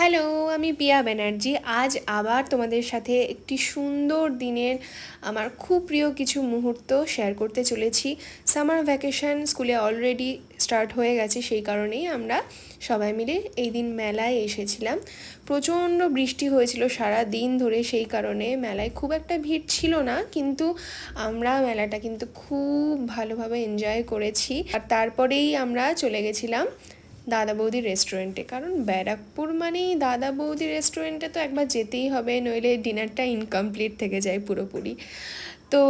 Hello, আমি পিয়া ব্যানার্জি। আজ আবার তোমাদের সাথে একটি সুন্দর দিনের আমার খুব প্রিয় কিছু মুহূর্ত শেয়ার করতে চলেছি। সামার ভ্যাকেশন স্কুলে অলরেডি স্টার্ট হয়ে গেছে, সেই কারণেই আমরা সবাই মিলে এই দিন মেলায় এসেছিলাম। প্রচণ্ড বৃষ্টি হয়েছিল সারা দিন ধরে, সেই কারণে মেলায় খুব একটা ভিড় ছিল না, কিন্তু আমরা মেলাটা কিন্তু খুব ভালোভাবে এনজয় করেছি। আর তারপরেই আমরা চলে গেছিলাম দাদা বৌদি রেস্টুরেন্টে, কারণ ব্যারাকপুর মানেই দাদা বৌদি রেস্টুরেন্টে তো একবার যেতেই হবে, নইলে ডিনারটা ইনকমপ্লিট থেকে যায় পুরোপুরি। তো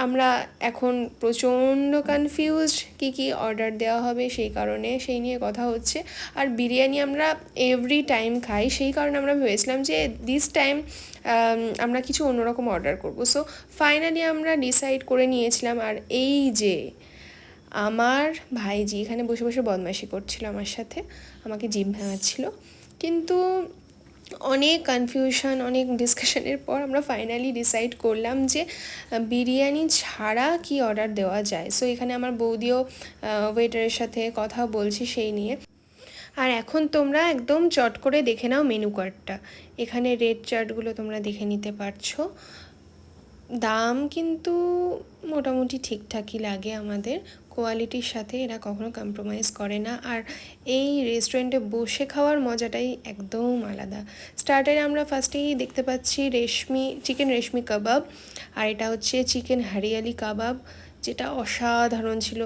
আমরা এখন প্রচণ্ড কনফিউজড কী অর্ডার দেওয়া হবে, সেই কারণে সেই নিয়ে কথা হচ্ছে। আর বিরিয়ানি আমরা এভরি টাইম খাই, সেই কারণে আমরা ভেবেছিলাম যে দিস টাইম আমরা কিছু অন্যরকম অর্ডার করব। সো ফাইনালি আমরা ডিসাইড করে নিয়েছিলাম। আর এই যে আমার ভাইজি এখানে বসে বসে বদমাইশি করছিল আমার সাথে, আমাকে জিভ ভাঙাচ্ছিল, কিন্তু অনেক কনফিউশন, অনেক ডিসকাশনের পর আমরা ফাইনালি ডিসাইড করলাম যে বিরিয়ানি ছাড়া কি অর্ডার দেওয়া যায়। সো এখানে আমার বৌদিও ওয়েটারের সাথে কথা বলছি সেই নিয়ে। আর এখন তোমরা একদম চট করে দেখে নাও মেনু কার্ডটা, এখানে রেট চার্টগুলো তোমরা দেখে নিতে পারছো। দাম কিন্তু মোটামুটি ঠিকঠাকই লাগে, আমাদের কোয়ালিটির সাথে এরা কখনো কম্প্রোমাইজ করে না। আর এই রেস্টুরেন্টে বসে খাওয়ার মজাটাই একদম আলাদা। স্টার্টারে আমরা ফার্স্টেই দেখতে পাচ্ছি চিকেন রেশমি কাবাব, আর এটা হচ্ছে চিকেন হরিয়ালি কাবাব, যেটা অসাধারণ ছিল।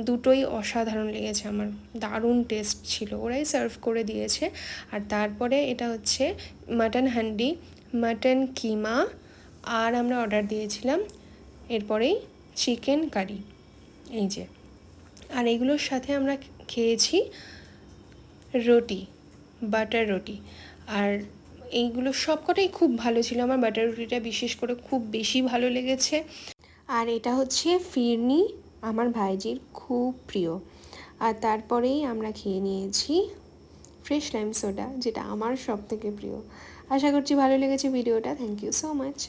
দুটোই অসাধারণ লেগেছে আমার, দারুণ টেস্ট ছিল, ওরাই সার্ভ করে দিয়েছে। আর তারপরে এটা হচ্ছে মাটন হান্ডি, মাটন কিমা, আর আমরা অর্ডার দিয়েছিলাম এরপরেই চিকেন কারি, এই যে। আর এগুলোর সাথে আমরা খেয়েছি রুটি, বাটার রুটি। আর এইগুলো সবকটাই খুব ভালো ছিল, আমার বাটার রুটিটা বিশেষ করে খুব বেশি ভালো লেগেছে। আর এটা হচ্ছে ফিরনি, আমার ভাইজির খুব প্রিয়। আর তারপরেই আমরা খেয়ে নিয়েছি ফ্রেশ লাইম সোডা, যেটা আমার সব থেকে প্রিয়। আশা করছি ভালো লেগেছে ভিডিওটা। Thank you so much.